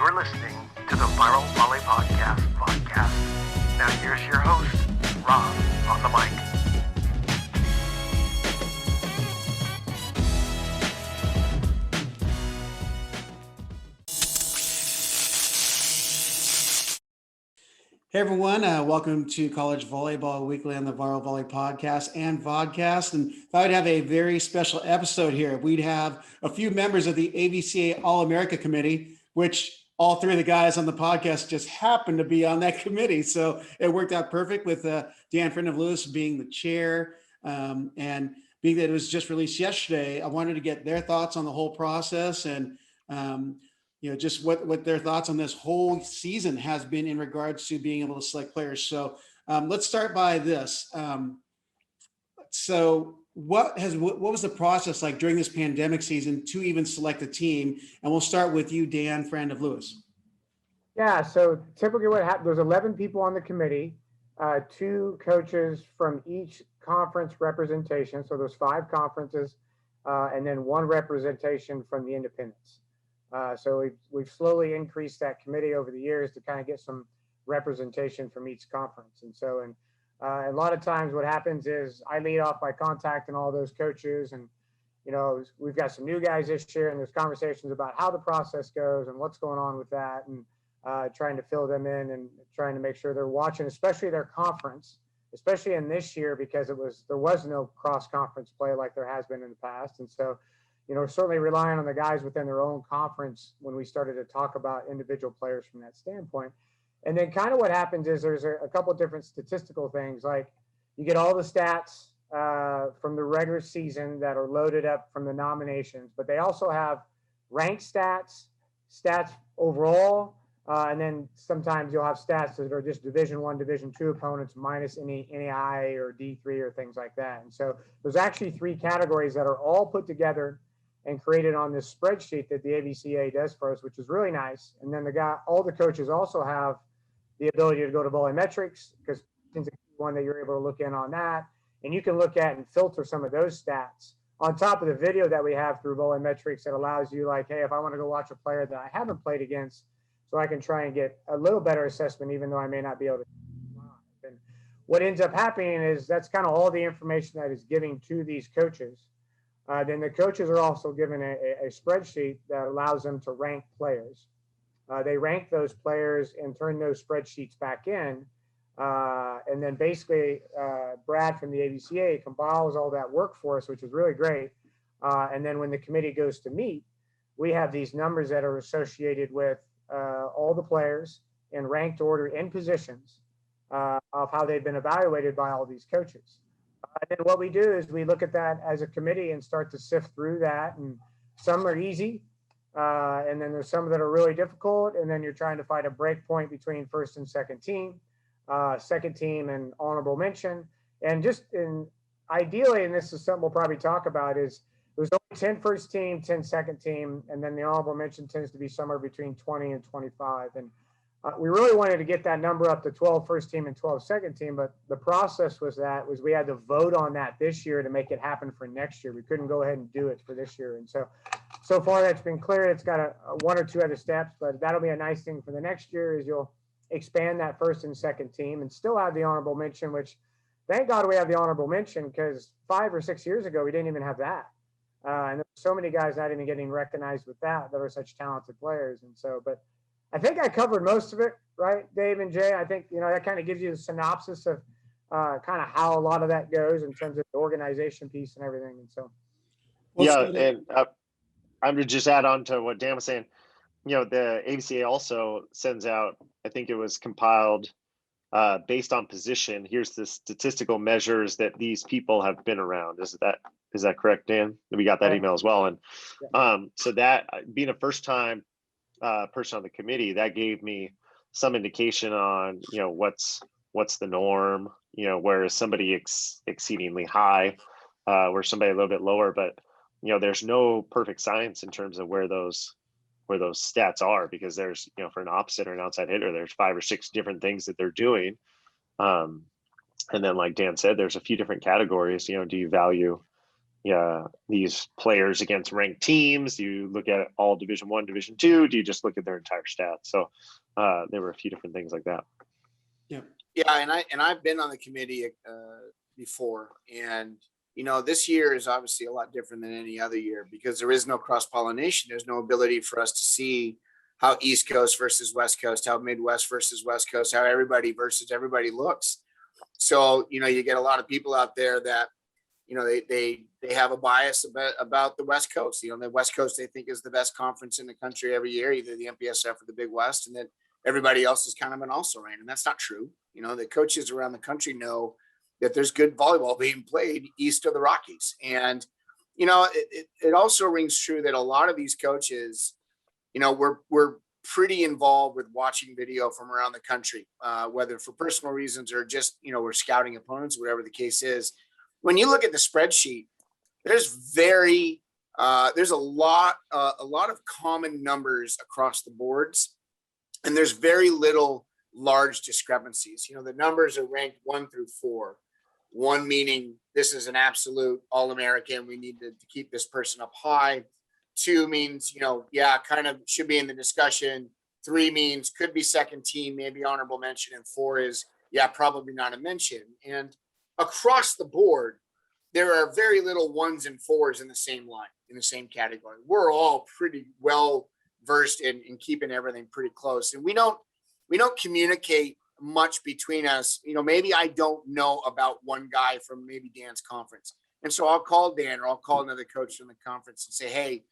You're listening to the Viral Volley podcast. Now here's your host, Rob, on the mic. Hey everyone, welcome to College Volleyball Weekly on the Viral Volley podcast and vodcast. And I would have a very special episode here. We'd have a few members of the AVCA All-America Committee, which all three of the guys on the podcast just happened to be on that committee. So it worked out perfect with Dan Friend of Lewis being the chair. And being that it was just released yesterday, I wanted to get their thoughts on the whole process and just what their thoughts on this whole season has been in regards to being able to select players. So let's start by this. So what was the process like during this pandemic season to even select a team? And we'll start with you, Dan Friend of Lewis. Yeah, so typically what happened, there's 11 people on the committee, 2 coaches from each conference representation. So there's 5 conferences, and then 1 representation from the independents. So we've slowly increased that committee over the years to kind of get some representation from each conference. And so, a lot of times what happens is I lead off by contacting all those coaches, and, we've got some new guys this year, and there's conversations about how the process goes and what's going on with that, and trying to fill them in and trying to make sure they're watching, especially their conference, especially in this year, because there was no cross-conference play like there has been in the past. And so, certainly relying on the guys within their own conference when we started to talk about individual players from that standpoint. And then kind of what happens is there's a couple of different statistical things, like you get all the stats from the regular season that are loaded up from the nominations, but they also have ranked stats overall, and then sometimes you'll have stats that are just Division I, Division II opponents minus any I or D3 or things like that. And so there's actually 3 categories that are all put together and created on this spreadsheet that the AVCA does for us, which is really nice. And then all the coaches also have the ability to go to Volleymetrics, because it's one that you're able to look in on that. And you can look at and filter some of those stats on top of the video that we have through Volleymetrics that allows you, like, hey, if I want to go watch a player that I haven't played against, so I can try and get a little better assessment, even though I may not be able to. And what ends up happening is that's kind of all the information that is giving to these coaches. Then the coaches are also given a spreadsheet that allows them to rank players. They rank those players and turn those spreadsheets back in. And then basically Brad from the AVCA compiles all that work for us, which is really great. And then when the committee goes to meet, we have these numbers that are associated with all the players in ranked order and positions of how they've been evaluated by all these coaches. And then what we do is we look at that as a committee and start to sift through that. And some are easy, and then there's some that are really difficult. And then you're trying to find a break point between first and second team and honorable mention. And ideally, and this is something we'll probably talk about, is there's only 10 first team, 10 second team, and then the honorable mention tends to be somewhere between 20 and 25. And we really wanted to get that number up to 12 first team and 12 second team, but the process was we had to vote on that this year to make it happen for next year. We couldn't go ahead and do it for this year. And so far that's been clear. It's got a 1 or 2 other steps, but that'll be a nice thing for the next year, is you'll expand that first and second team and still have the honorable mention, which thank God we have the honorable mention, because 5 or 6 years ago, we didn't even have that. And there's so many guys not even getting recognized with that are such talented players. And so, but I think I covered most of it, right, Dave and Jay? I think, that kind of gives you the synopsis of kind of how a lot of that goes in terms of the organization piece and everything. And so. And I'm going to just add on to what Dan was saying. The AVCA also sends out, I think it was compiled based on position. Here's the statistical measures that these people have been around. Is that correct, Dan? We got that email as well. And so that being a first time person on the committee, that gave me some indication on what's the norm, where is somebody exceedingly high, where somebody a little bit lower, but there's no perfect science in terms of where those stats are, because there's for an opposite or an outside hitter, there's 5 or 6 different things that they're doing, and then like Dan said, there's a few different categories. Do you value these players against ranked teams? Do you look at all Division I, Division II? Do you just look at their entire stats? So there were a few different things like that. Yeah. Yeah. And I've been on the committee before, and, this year is obviously a lot different than any other year because there is no cross-pollination. There's no ability for us to see how East Coast versus West Coast, how Midwest versus West Coast, how everybody versus everybody looks. So, you get a lot of people out there that, they have a bias about the West Coast. The West Coast they think is the best conference in the country every year, either the MPSF or the Big West, and then everybody else is kind of an also-ran, and that's not true. The coaches around the country know that there's good volleyball being played east of the Rockies, and it also rings true that a lot of these coaches, we're pretty involved with watching video from around the country, whether for personal reasons or just, we're scouting opponents, whatever the case is. When you look at the spreadsheet, there's a lot of common numbers across the boards, and there's very little large discrepancies. The numbers are ranked 1 through 4. 1 meaning this is an absolute All-American. We need to keep this person up high. 2 means, kind of should be in the discussion. 3 means could be second team, maybe honorable mention. And 4 is, probably not a mention. And across the board, there are very little 1s and 4s in the same line, in the same category. We're all pretty well versed in keeping everything pretty close. And we don't communicate much between us. Maybe I don't know about one guy from maybe Dan's conference. And so I'll call Dan or I'll call another coach from the conference and say, hey,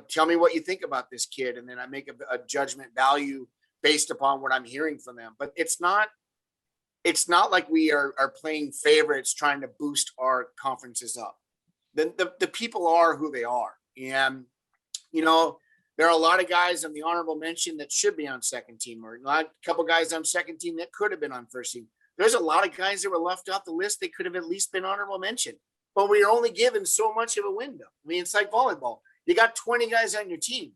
tell me what you think about this kid. And then I make a judgment value based upon what I'm hearing from them. But it's not like we are playing favorites trying to boost our conferences up. The people are who they are. And, there are a lot of guys on the honorable mention that should be on second team, or a couple guys on second team that could have been on first team. There's a lot of guys that were left off the list. They could have at least been honorable mention, but we are only given so much of a window. I mean, it's like volleyball. You got 20 guys on your team.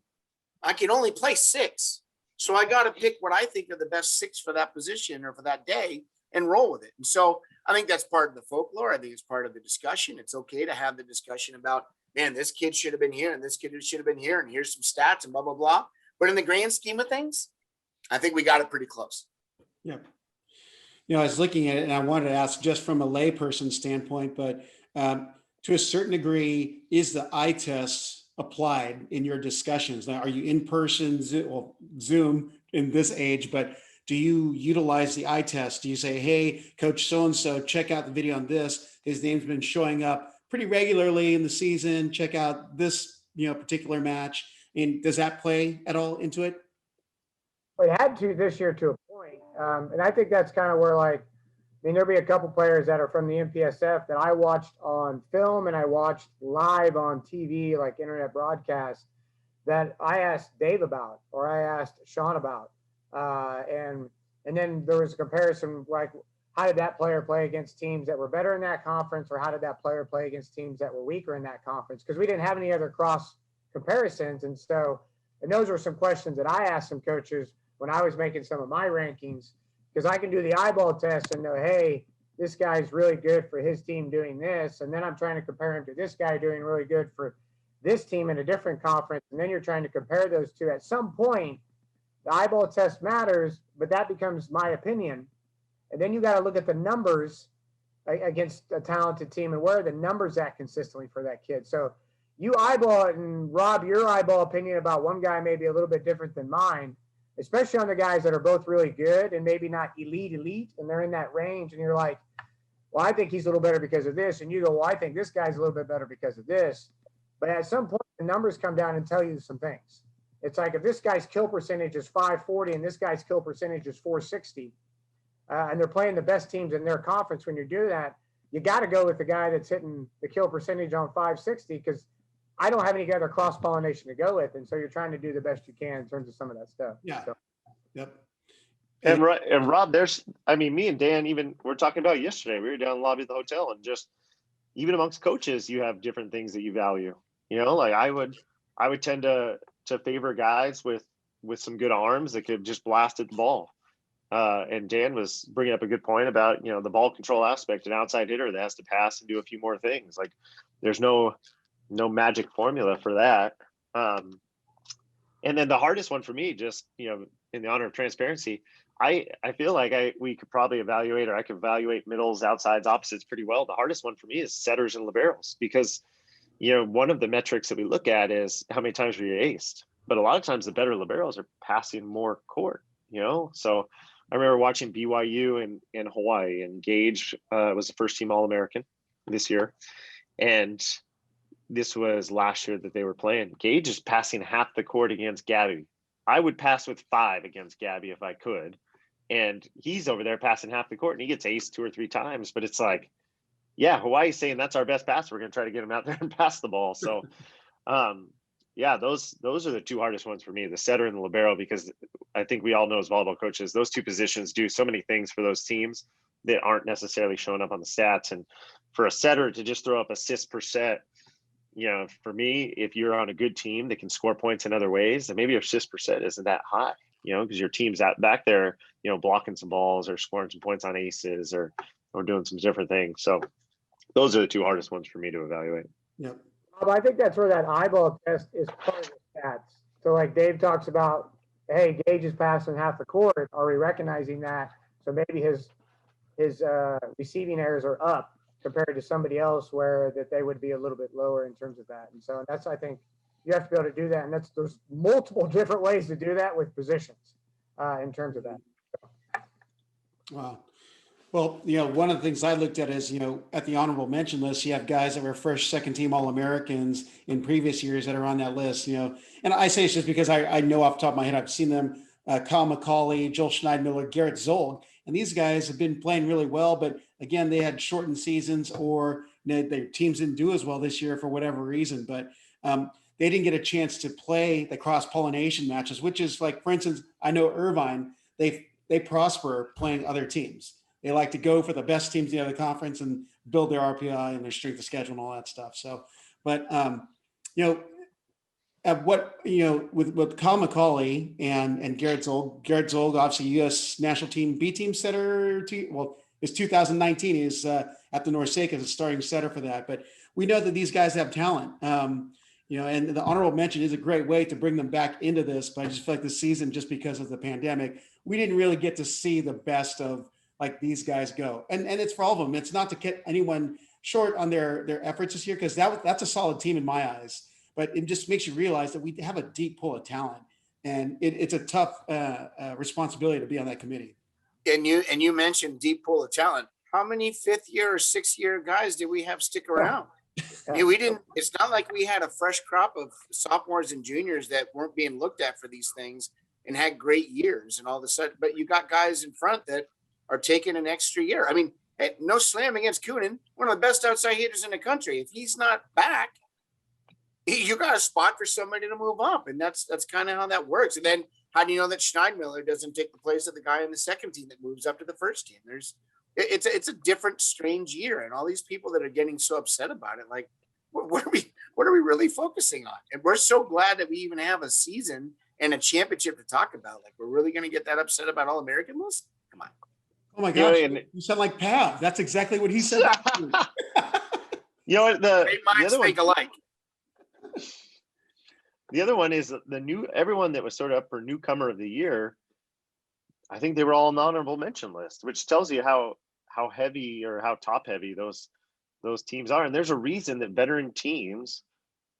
I can only play 6. So I got to pick what I think are the best 6 for that position or for that day and roll with it. And so I think that's part of the folklore. I think it's part of the discussion. It's okay to have the discussion about, man, this kid should have been here and this kid should have been here and here's some stats and blah, blah, blah. But in the grand scheme of things, I think we got it pretty close. Yeah. I was looking at it and I wanted to ask just from a layperson standpoint, but to a certain degree, is the eye test applied in your discussions? Now, are you in person, Zoom in this age, but do you utilize the eye test? Do you say, hey, coach so-and-so, check out the video on this. His name's been showing up pretty regularly in the season. Check out this, particular match. And does that play at all into it? We had to this year to a point. And I think that's kind of where there'll be a couple players that are from the MPSF that I watched on film and I watched live on TV, like internet broadcast, that I asked Dave about, or I asked Sean about. And then there was a comparison, like, how did that player play against teams that were better in that conference, or how did that player play against teams that were weaker in that conference? Because we didn't have any other cross comparisons. And those were some questions that I asked some coaches when I was making some of my rankings, because I can do the eyeball test and know, hey, this guy's really good for his team doing this. And then I'm trying to compare him to this guy doing really good for this team in a different conference. And then you're trying to compare those two. At some point, the eyeball test matters, but that becomes my opinion. And then you got to look at the numbers against a talented team and where are the numbers at consistently for that kid. So you eyeball it, and Rob, your eyeball opinion about one guy may be a little bit different than mine, especially on the guys that are both really good and maybe not elite, and they're in that range. And you're like, well, I think he's a little better because of this. And you go, well, I think this guy's a little bit better because of this. But at some point, the numbers come down and tell you some things. It's like if this guy's kill percentage is 540 and this guy's kill percentage is 460, and they're playing the best teams in their conference, when you do that, you got to go with the guy that's hitting the kill percentage on 560, because I don't have any other cross-pollination to go with. And so you're trying to do the best you can in terms of some of that stuff. Yeah. So. Yep. And Rob, me and Dan, even we're talking about yesterday, we were down in the lobby of the hotel, and just even amongst coaches, you have different things that you value. Like I would tend to favor guys with some good arms that could just blast at the ball. And Dan was bringing up a good point about, the ball control aspect, an outside hitter that has to pass and do a few more things. Like there's no magic formula for that. And then the hardest one for me, just, in the honor of transparency, I feel like we could probably evaluate, or I could evaluate middles, outsides, opposites pretty well. The hardest one for me is setters and liberos, because, one of the metrics that we look at is how many times were you aced. But a lot of times the better liberos are passing more court, So I remember watching BYU in Hawaii, and Gage was the first team All-American this year. And this was last year that they were playing. Gage is passing half the court against Gabby. I would pass with 5 against Gabby if I could. And he's over there passing half the court, and he gets aced 2 or 3 times. But it's like, yeah, Hawaii's saying that's our best pass. We're going to try to get him out there and pass the ball. So, yeah, those are the 2 hardest ones for me, the setter and the libero, because I think we all know as volleyball coaches, those 2 positions do so many things for those teams that aren't necessarily showing up on the stats. And for a setter to just throw up assists per set, for me, if you're on a good team that can score points in other ways, then maybe your assist per set isn't that high, because your team's back there, blocking some balls or scoring some points on aces or doing some different things. So those are the 2 hardest ones for me to evaluate. Yep. I think that's where that eyeball test is part of the stats. So like Dave talks about, hey, Gage is passing half the court. Are we recognizing that? So maybe his receiving errors are up compared to somebody else where that they would be a little bit lower in terms of that. And so that's, I think you have to be able to do that. And there's multiple different ways to do that with positions in terms of that. Wow. Well, one of the things I looked at is, at the honorable mention list, you have guys that were first, second team All-Americans in previous years that are on that list, and I say it's just because I know off the top of my head, I've seen them, Kyle McCauley, Joel Schneidmiller, Garrett Zolg, and these guys have been playing really well, but again, they had shortened seasons, or their teams didn't do as well this year for whatever reason, but they didn't get a chance to play the cross-pollination matches, which is like, for instance, I know Irvine, they prosper playing other teams. They like to go for the best teams in the other conference and build their RPI and their strength of schedule and all that stuff. So, but at what, with Kyle McCauley and Garrett Zolg, obviously U.S. national team B team setter. It's 2019. He's at the Norsec as a starting setter for that. But we know that these guys have talent. And the honorable mention is a great way to bring them back into this. But I just feel like this season, just because of the pandemic, we didn't really get to see the best of like these guys go. And it's for all of them. It's not to get anyone short on their efforts this year, because that's a solid team in my eyes. But it just makes you realize that we have a deep pool of talent, and it's a tough responsibility to be on that committee. And you mentioned deep pool of talent. How many 5th year or 6th year guys did we have stick around? We didn't. It's not like we had a fresh crop of sophomores and juniors that weren't being looked at for these things and had great years and all of a sudden. But you got guys in front that are taking an extra year. I mean, no slam against Coonan, one of the best outside hitters in the country. If he's not back, you got a spot for somebody to move up, and that's kind of how that works. And then how do you know that Schneidmiller doesn't take the place of the guy in the second team that moves up to the first team? It's a different, strange year, and all these people that are getting so upset about it, like, what are we really focusing on? And we're so glad that we even have a season and a championship to talk about. Like, we're really going to get that upset about All-American list? Come on. Oh my gosh, you sound like Pav. That's exactly what he said. You know what? The minds other think one, alike. The other one is everyone that was sort of up for newcomer of the year. I think they were all on the honorable mention list, which tells you how heavy or how top heavy those teams are. And there's a reason that veteran teams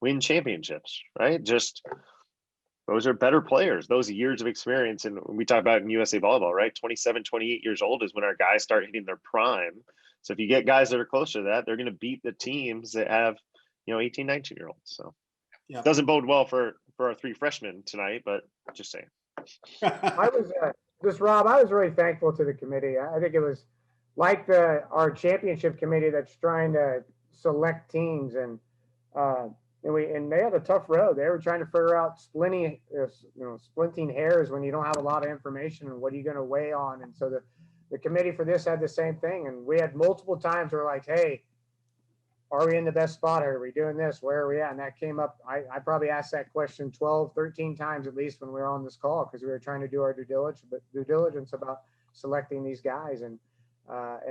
win championships, right? Just those are better players, those years of experience. And we talk about in USA Volleyball, right? 27, 28 years old is when our guys start hitting their prime. So if you get guys that are closer to that, they're going to beat the teams that have, 18, 19-year-olds. So it doesn't bode well for our 3 freshmen tonight, but just saying. I was really thankful to the committee. I think it was like our championship committee that's trying to select teams, and they had a tough road. They were trying to figure out splitting hairs when you don't have a lot of information, and what are you going to weigh on. And so the committee for this had the same thing, and we had multiple times where like, hey, are we in the best spot? Are we doing this? Where are we at? And that came up. I probably asked that question 12, 13 times at least when we were on this call, because we were trying to do our due diligence about selecting these guys. And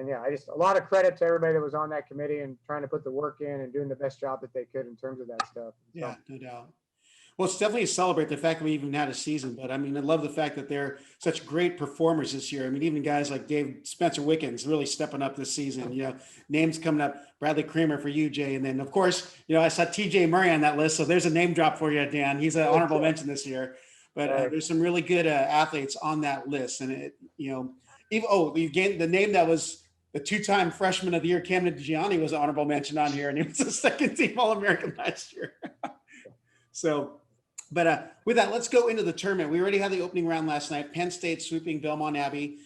yeah, I just, a lot of credit to everybody that was on that committee and trying to put the work in and doing the best job that they could in terms of that stuff. Yeah, no doubt. Well, it's definitely a celebrate the fact that we even had a season, but I mean, I love the fact that they're such great performers this year. I mean, even guys like Spencer Wickens really stepping up this season, names coming up, Bradley Kramer for you, Jay. And then of course, I saw TJ Murray on that list. So there's a name drop for you, Dan. He's an honorable mention this year, but there's some really good athletes on that list. And even, the name that was the 2-time freshman of the year, Camden DeGianni, was an honorable mention on here. And he was a second team All-American last year. So, but with that, let's go into the tournament. We already had the opening round last night. Penn State sweeping Belmont Abbey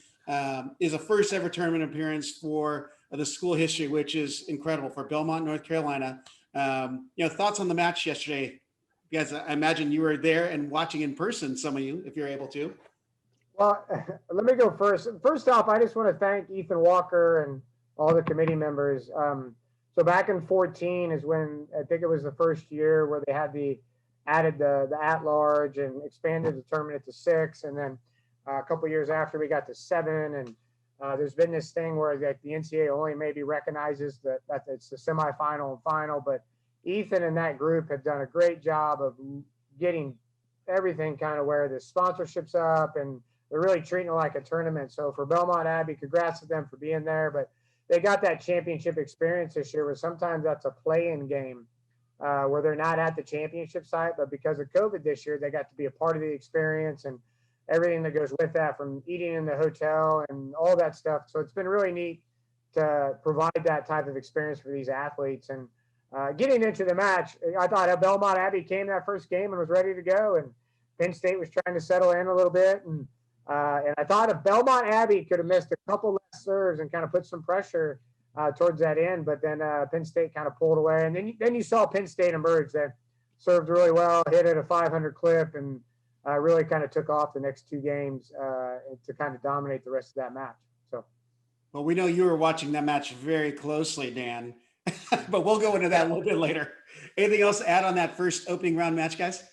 is a first ever tournament appearance for the school history, which is incredible for Belmont, North Carolina. Thoughts on the match yesterday? Guys, I imagine you were there and watching in person, some of you, if you're able to. Well, let me go first. First off, I just want to thank Ethan Walker and all the committee members. So back in 2014 is when I think it was the first year where they had added the at-large and expanded the tournament to 6. And then a couple of years after we got to 7. And there's been this thing where the NCAA only maybe recognizes that it's the semifinal and final. But Ethan and that group have done a great job of getting everything kind of where the sponsorship's up, and they're really treating it like a tournament. So for Belmont Abbey, congrats to them for being there. But they got that championship experience this year where sometimes that's a play-in game. Where they're not at the championship site, but because of COVID this year, they got to be a part of the experience and everything that goes with that, from eating in the hotel and all that stuff. So it's been really neat to provide that type of experience for these athletes. And getting into the match, I thought Belmont Abbey came that first game and was ready to go, and Penn State was trying to settle in a little bit. And I thought if Belmont Abbey could have missed a couple less serves and kind of put some pressure towards that end, but then Penn State kind of pulled away, and then you saw Penn State emerge. That served really well, hit at a 500 clip, and really kind of took off the next 2 games to kind of dominate the rest of that match. So, well, we know you were watching that match very closely, Dan, but we'll go into that a little bit later. Anything else to add on that first opening round match, guys?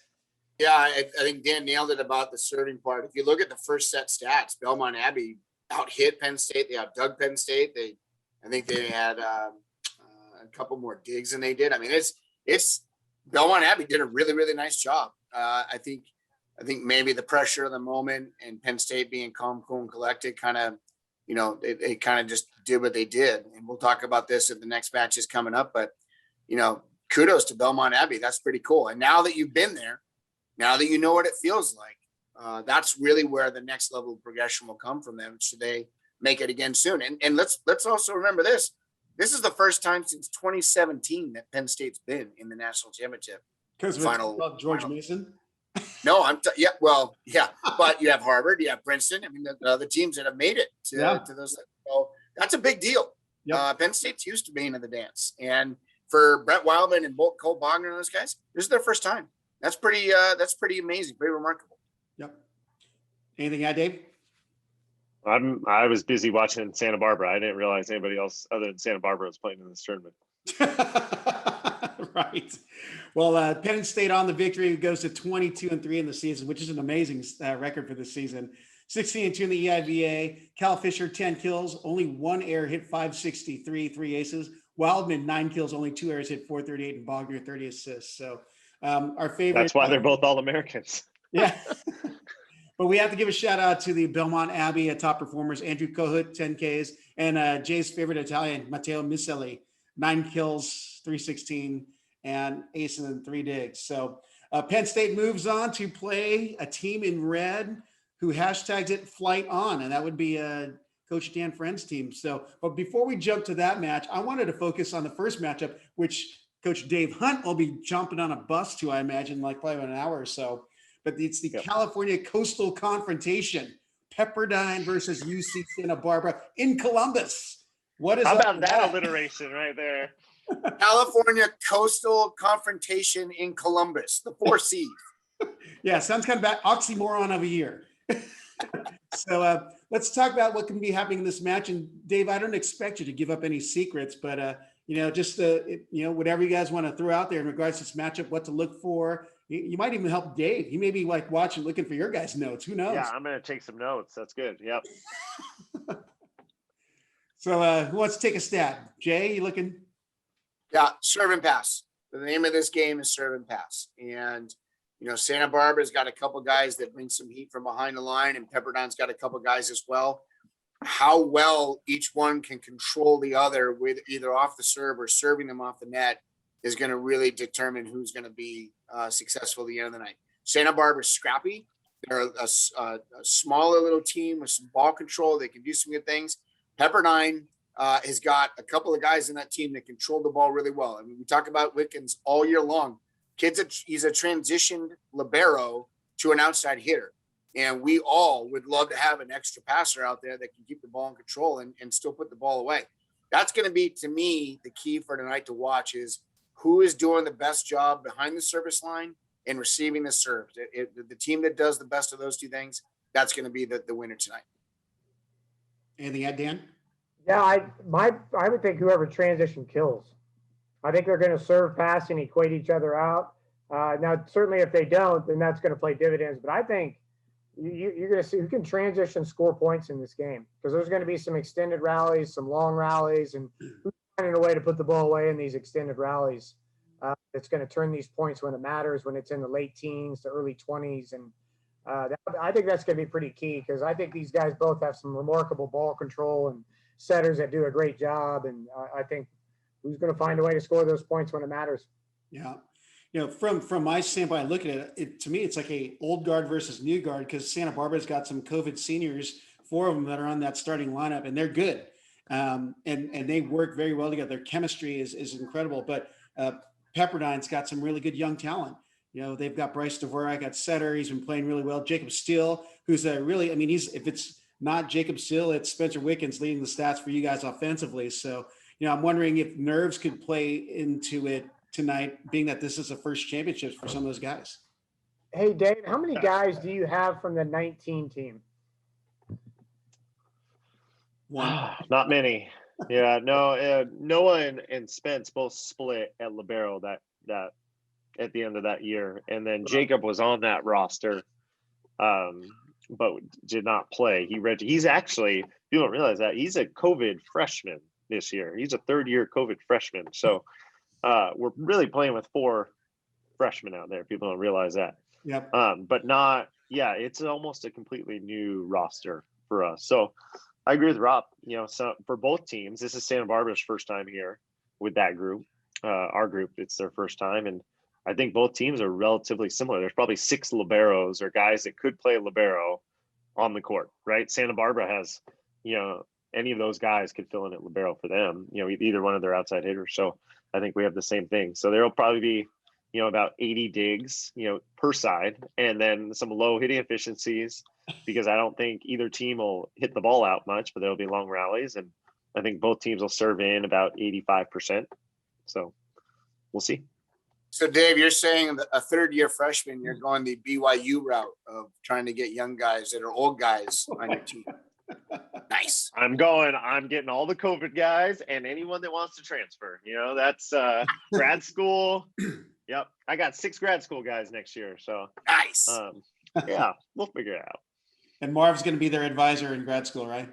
Yeah, I think Dan nailed it about the serving part. If you look at the first set stats, Belmont Abbey out-hit Penn State. They outdug Penn State. I think they had a couple more digs than they did. I mean, it's Belmont Abbey did a really, really nice job. I think maybe the pressure of the moment and Penn State being calm, cool, and collected kind of, they kind of just did what they did. And we'll talk about this if the next match is coming up. But, kudos to Belmont Abbey. That's pretty cool. And now that you've been there, now that you know what it feels like, that's really where the next level of progression will come from them. Should they make it again soon? And let's also remember this. This is the first time since 2017 that Penn State's been in the national championship. Because final George Mason. No, but you have Harvard, you have Princeton. I mean, the other teams that have made it to those. So that's a big deal. Yep. Penn State's used to being in the dance, and for Brett Wildman and Cole Bogner and those guys, this is their first time. That's pretty amazing, pretty remarkable. Yep. Anything to add, Dave? I was busy watching in Santa Barbara. I didn't realize anybody else other than Santa Barbara was playing in this tournament. Right. Well, Penn State on the victory goes to 22-3 in the season, which is an amazing record for this season. 16-2 in the EIVA. Cal Fisher 10 kills, only 1 error, hit 563, 3 aces. Wildman 9 kills, only 2 errors, hit 438, and Bogner 30 assists. So our favorite. That's why they're both All-Americans. Yeah. But we have to give a shout out to the Belmont Abbey top performers, Andrew Kohut, 10 Ks, and Jay's favorite Italian, Matteo Miseli, 9 kills, 316, and ace and 3 digs. So Penn State moves on to play a team in red who hashtags it Flight On, and that would be Coach Dan Friend's team. So, but before we jump to that match, I wanted to focus on the first matchup, which Coach Dave Hunt will be jumping on a bus to, I imagine, like probably an hour or so. But it's the California Coastal Confrontation, Pepperdine versus UC Santa Barbara in Columbus. How about that alliteration right there? California Coastal Confrontation in Columbus, the 4 C's. Yeah, sounds kind of oxymoron of a year. So let's talk about what can be happening in this match. And Dave, I don't expect you to give up any secrets, but just whatever you guys want to throw out there in regards to this matchup, what to look for, You might even help Dave. He may be like watching, looking for your guys' notes. Who knows? Yeah, I'm going to take some notes. That's good. Yep. So who wants to take a stab? Jay, you looking? Yeah, serve and pass. The name of this game is serve and pass. And, Santa Barbara's got a couple guys that bring some heat from behind the line, and Pepperdine's got a couple guys as well. How well each one can control the other with either off the serve or serving them off the net is going to really determine who's going to be successful at the end of the night. Santa Barbara's scrappy. They're a smaller little team with some ball control. They can do some good things. Pepperdine has got a couple of guys in that team that control the ball really well. I mean, we talk about Wickens all year long. He's a transitioned libero to an outside hitter. And we all would love to have an extra passer out there that can keep the ball in control and still put the ball away. That's going to be, to me, the key for tonight to watch is who is doing the best job behind the service line and receiving the serves. The team that does the best of those two things, that's going to be the winner tonight. Anything to add, Dan? Yeah, I would think whoever transition kills. I think they're going to serve, pass, and equate each other out. Now, certainly if they don't, then that's going to play dividends. But I think you're going to see who can transition, score points in this game, because there's going to be some extended rallies, some long rallies, and who's finding a way to put the ball away in these extended rallies. It's going to turn these points when it matters, when it's in the late teens to early 20s. And I think that's going to be pretty key, because I think these guys both have some remarkable ball control and setters that do a great job. And I think who's going to find a way to score those points when it matters. Yeah. From my standpoint, I look at it, to me, it's like a old guard versus new guard, because Santa Barbara's got some COVID seniors, 4 of them that are on that starting lineup, and they're good. And they work very well together. Their chemistry is incredible. But Pepperdine's got some really good young talent. They've got Bryce Dvorak at setter. He's been playing really well. Jacob Steele, who's if it's not Jacob Steele, it's Spencer Wickens leading the stats for you guys offensively. So, I'm wondering if nerves could play into it tonight, being that this is the first championship for some of those guys. Hey, Dave, how many guys do you have from the 19 team? One. Not many. Yeah, no. Noah and Spence both split at libero that at the end of that year, and then Jacob was on that roster, but did not play. He's actually, you don't realize that he's a COVID freshman this year. He's a third-year COVID freshman. So we're really playing with 4 freshmen out there. People don't realize that. Yep. But not. Yeah, it's almost a completely new roster for us. So I agree with Rob. So for both teams, this is Santa Barbara's first time here with that group. Our group, it's their first time, and I think both teams are relatively similar. There's probably 6 liberos or guys that could play libero on the court, right? Santa Barbara has, any of those guys could fill in at libero for them, either one of their outside hitters. So I think we have the same thing. So there'll probably be, about 80 digs, per side, and then some low hitting efficiencies, because I don't think either team will hit the ball out much, but there'll be long rallies. And I think both teams will serve in about 85%. So we'll see. So, Dave, you're saying that a third-year freshman, you're going the BYU route of trying to get young guys that are old guys on your team. Nice. I'm getting all the COVID guys and anyone that wants to transfer. That's grad school. Yep. I got 6 grad school guys next year. So nice. Yeah, we'll figure it out. And Marv's going to be their advisor in grad school, right?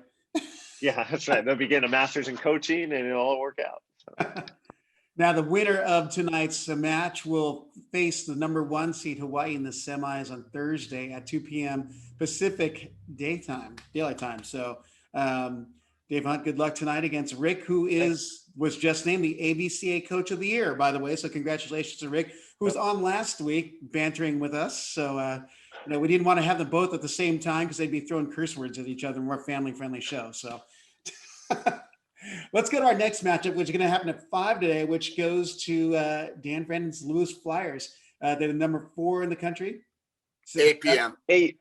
Yeah, that's right. They'll be getting a master's in coaching, and it'll all work out. So. Now, the winner of tonight's match will face the number 1 seed Hawaii in the semis on Thursday at 2 p.m. Pacific daylight time. So, Dave Hunt, good luck tonight against Rick, who was just named the AVCA Coach of the Year, by the way. So congratulations to Rick, who was on last week bantering with us. So, we didn't want to have them both at the same time because they'd be throwing curse words at each other. More family-friendly show. So let's go to our next matchup, which is going to happen at 5 today, which goes to Dan Brandon's Lewis Flyers. They're the number 4 in the country. 8 p.m. 8.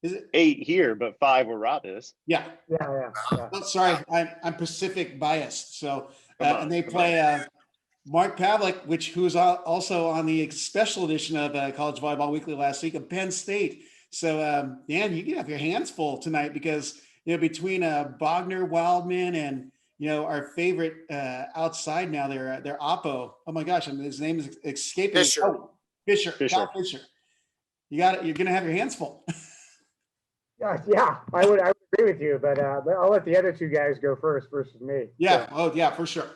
Is it 8 here, but 5 where Rob is? Yeah. Oh, sorry, I'm Pacific biased. So, and they play Mark Pavlik, who's also on the special edition of College Volleyball Weekly last week of Penn State. So, Dan, you can have your hands full tonight because between Bogner, Wildman, and our favorite outside now, they're Oppo. Oh my gosh, his name is escaping. Fisher. Fisher. Cal Fisher. You got it. You're going to have your hands full. Yeah, I would agree with you, but I'll let the other two guys go first versus me. Yeah. So. Oh, yeah, for sure.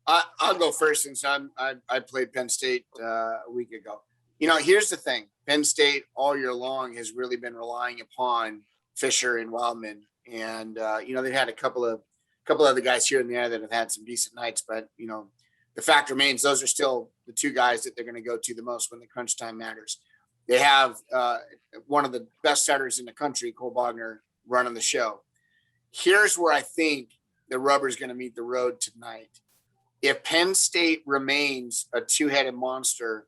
I'll go first since I played Penn State a week ago. Here's the thing: Penn State all year long has really been relying upon Fisher and Wildman, and they've had a couple other guys here and there that have had some decent nights, but the fact remains those are still the two guys that they're going to go to the most when the crunch time matters. They have one of the best setters in the country, Cole Bogner, running the show. Here's where I think the rubber's going to meet the road tonight. If Penn State remains a two-headed monster,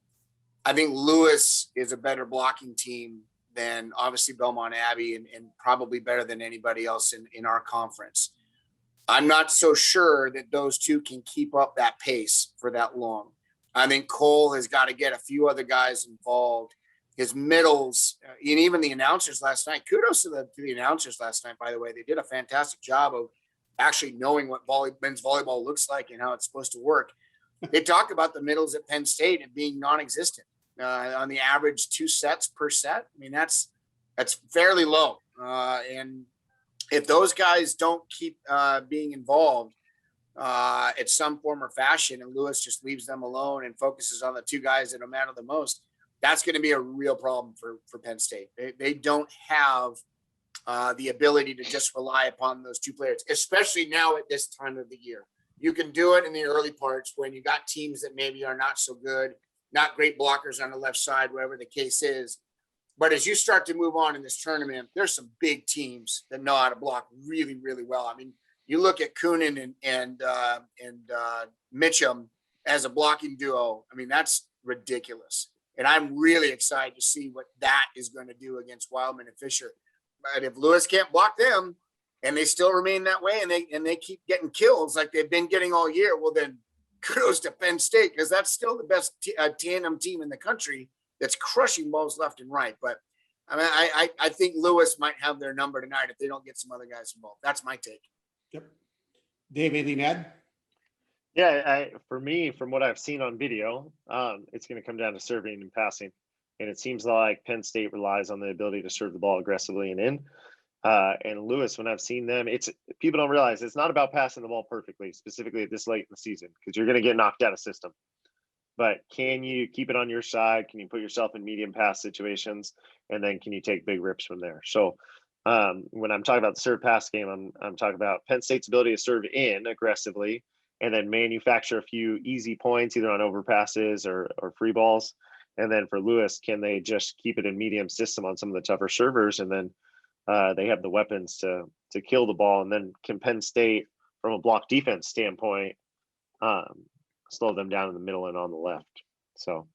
I think Lewis is a better blocking team than obviously Belmont Abbey and probably better than anybody else in our conference. I'm not so sure that those two can keep up that pace for that long. I think Cole has got to get a few other guys involved. His middles, and even the announcers last night, kudos to the announcers last night, by the way. They did a fantastic job of actually knowing what men's volleyball looks like and how it's supposed to work. They talk about the middles at Penn State and being non-existent on the average 2 sets per set. I mean, that's fairly low. And if those guys don't keep being involved at some form or fashion, and Lewis just leaves them alone and focuses on the two guys that matter the most, that's going to be a real problem for Penn State. They don't have the ability to just rely upon those two players, especially now at this time of the year. You can do it in the early parts when you got teams that maybe are not so good, not great blockers on the left side, whatever the case is. But as you start to move on in this tournament, there's some big teams that know how to block really, really well. I mean, you look at Coonan and Mitchum as a blocking duo. I mean, that's ridiculous. And I'm really excited to see what that is going to do against Wildman and Fisher. But if Lewis can't block them and they still remain that way and they keep getting kills like they've been getting all year, well, then kudos to Penn State, because that's still the best tandem team in the country that's crushing balls left and right. But I mean, I think Lewis might have their number tonight if they don't get some other guys involved. That's my take. Yep. Dave, anything to add? Yeah, for me, from what I've seen on video, it's going to come down to serving and passing. And it seems like Penn State relies on the ability to serve the ball aggressively and in. And Lewis, when I've seen them, people don't realize it's not about passing the ball perfectly, specifically at this late in the season, because you're going to get knocked out of system. But can you keep it on your side? Can you put yourself in medium pass situations? And then can you take big rips from there? So when I'm talking about the serve pass game, I'm talking about Penn State's ability to serve in aggressively and then manufacture a few easy points, either on overpasses or free balls. And then for Lewis, can they just keep it in medium system on some of the tougher servers? And then they have the weapons to kill the ball. And then can Penn State, from a block defense standpoint, slow them down in the middle and on the left? So,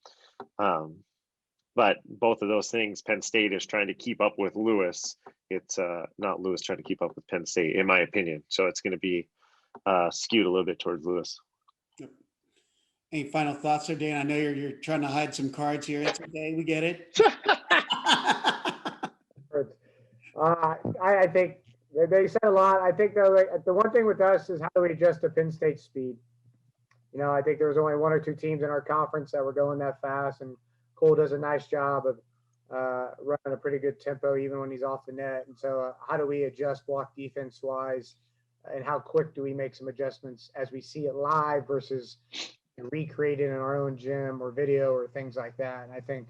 but both of those things, Penn State is trying to keep up with Lewis. It's not Lewis trying to keep up with Penn State, in my opinion. So it's going to be skewed a little bit towards Lewis. Yep. Any final thoughts there, Dan? I know you're trying to hide some cards here. It's okay. We get it. I think they said a lot. I think the one thing with us is how do we adjust to Penn State speed? I think there was only 1 or 2 teams in our conference that were going that fast, and Cole does a nice job of running a pretty good tempo even when he's off the net. And so how do we adjust block defense wise, and how quick do we make some adjustments as we see it live versus recreate it in our own gym or video or things like that? And I think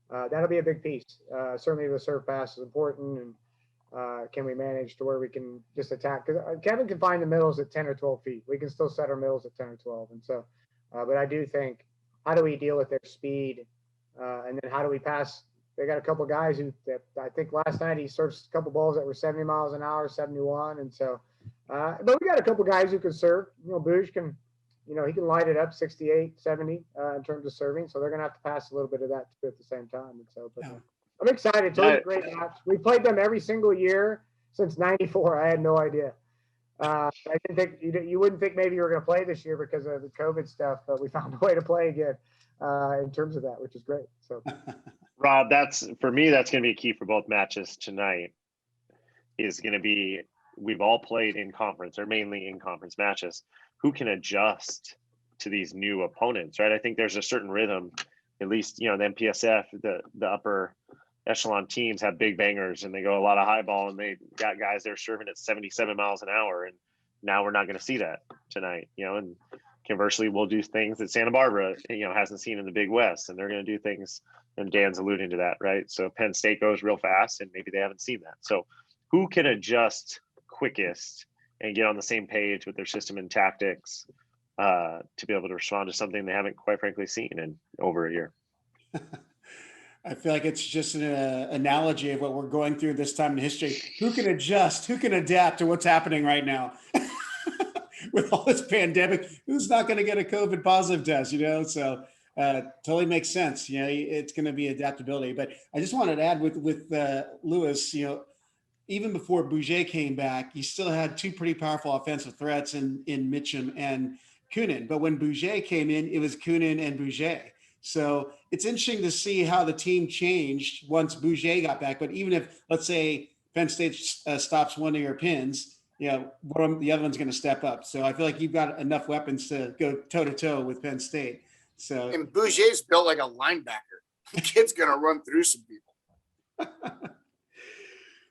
that'll be a big piece. Certainly the serve pass is important, and can we manage to where we can just attack? Because Kevin can find the middles at 10 or 12 feet. We can still set our middles at 10 or 12. And so, but I do think, how do we deal with their speed? And then how do we pass? They got a couple guys that I think last night he served a couple balls that were 70 miles an hour, 71. And so, but we got a couple guys who can serve. Boosh can, he can light it up 68, 70 in terms of serving. So they're going to have to pass a little bit of that too at the same time. And so, but I'm excited. It's always a great match. We played them every single year since '94. I had no idea. I didn't think you wouldn't think maybe you were going to play this year because of the COVID stuff, but we found a way to play again in terms of that, which is great. So, Rob, for me, that's going to be a key for both matches tonight. Is going to be, we've all played in conference or mainly in conference matches. Who can adjust to these new opponents, right? I think there's a certain rhythm at least, the MPSF, the upper echelon teams have big bangers and they go a lot of high ball, and they got guys they're serving at 77 miles an hour. And now we're not going to see that tonight, and conversely, we'll do things that Santa Barbara, hasn't seen in the Big West, and they're going to do things, and Dan's alluding to that, right? So Penn State goes real fast, and maybe they haven't seen that. So who can adjust quickest and get on the same page with their system and tactics to be able to respond to something they haven't, quite frankly, seen in over a year? I feel like it's just an analogy of what we're going through this time in history. Who can adjust? Who can adapt to what's happening right now? With all this pandemic, who's not going to get a COVID positive test, So totally makes sense. It's going to be adaptability. But I just wanted to add with Lewis, even before Bouger came back, you still had two pretty powerful offensive threats in Mitchum and Kunin. But when Bouger came in, it was Kunin and Bouger. So it's interesting to see how the team changed once Bouger got back. But even if, let's say, Penn State stops one of your pins, the other one's going to step up. So I feel like you've got enough weapons to go toe to toe with Penn State. So and Bouger's built like a linebacker. The kid's going to run through some people.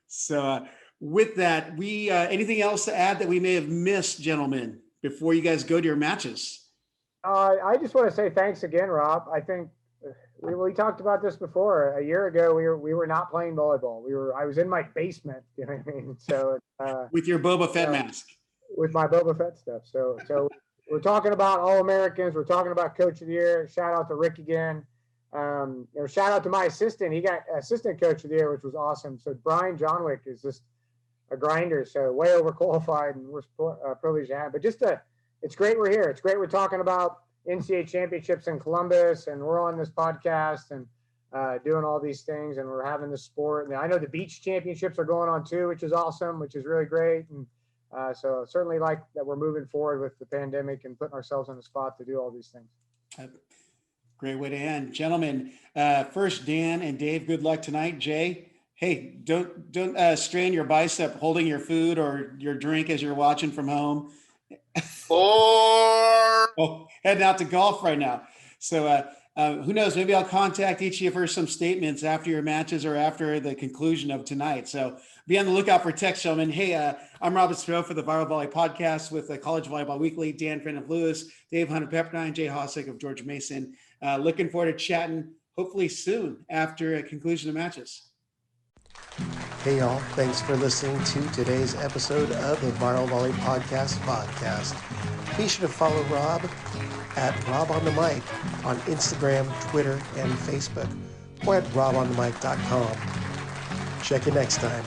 So with that, we anything else to add that we may have missed, gentlemen, before you guys go to your matches? I just want to say thanks again, Rob. I think we talked about this before. A year ago, we were not playing volleyball. I was in my basement. You know what I mean? So with your Boba Fett mask. With my Boba Fett stuff. So we're talking about All-Americans. We're talking about Coach of the Year. Shout out to Rick again. Shout out to my assistant. He got Assistant Coach of the Year, which was awesome. So Brian Johnwick is just a grinder. So way overqualified, and we're privileged to have. But it's great we're here. It's great we're talking about NCAA championships in Columbus, and we're on this podcast and doing all these things, and we're having this sport. And I know the beach championships are going on too, which is awesome, which is really great. And so certainly like that we're moving forward with the pandemic and putting ourselves in a spot to do all these things. Great way to end. Gentlemen, first, Dan and Dave, good luck tonight. Jay, hey, don't strain your bicep holding your food or your drink as you're watching from home. Heading out to golf right now. So who knows? Maybe I'll contact each of you for some statements after your matches or after the conclusion of tonight. So be on the lookout for text, gentlemen. Hey, I'm Robert Stroh for the Viral Volley Podcast with College Volleyball Weekly. Dan Friend of Lewis, Dave Hunt of Pepperdine, Jay Hosack of George Mason. Looking forward to chatting hopefully soon after a conclusion of matches. Hey y'all, thanks for listening to today's episode of the Viral Volley Podcast. Be sure to follow Rob at Rob on the Mic on Instagram, Twitter, and Facebook, or at robonthemic.com. Check you next time.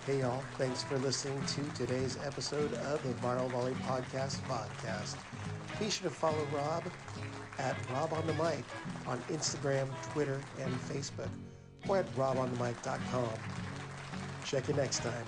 Hey y'all, thanks for listening to today's episode of the Viral Volley Podcast. Be sure to follow Rob at Rob on the Mic on Instagram, Twitter, and Facebook, or at robonthemic.com. Check you next time.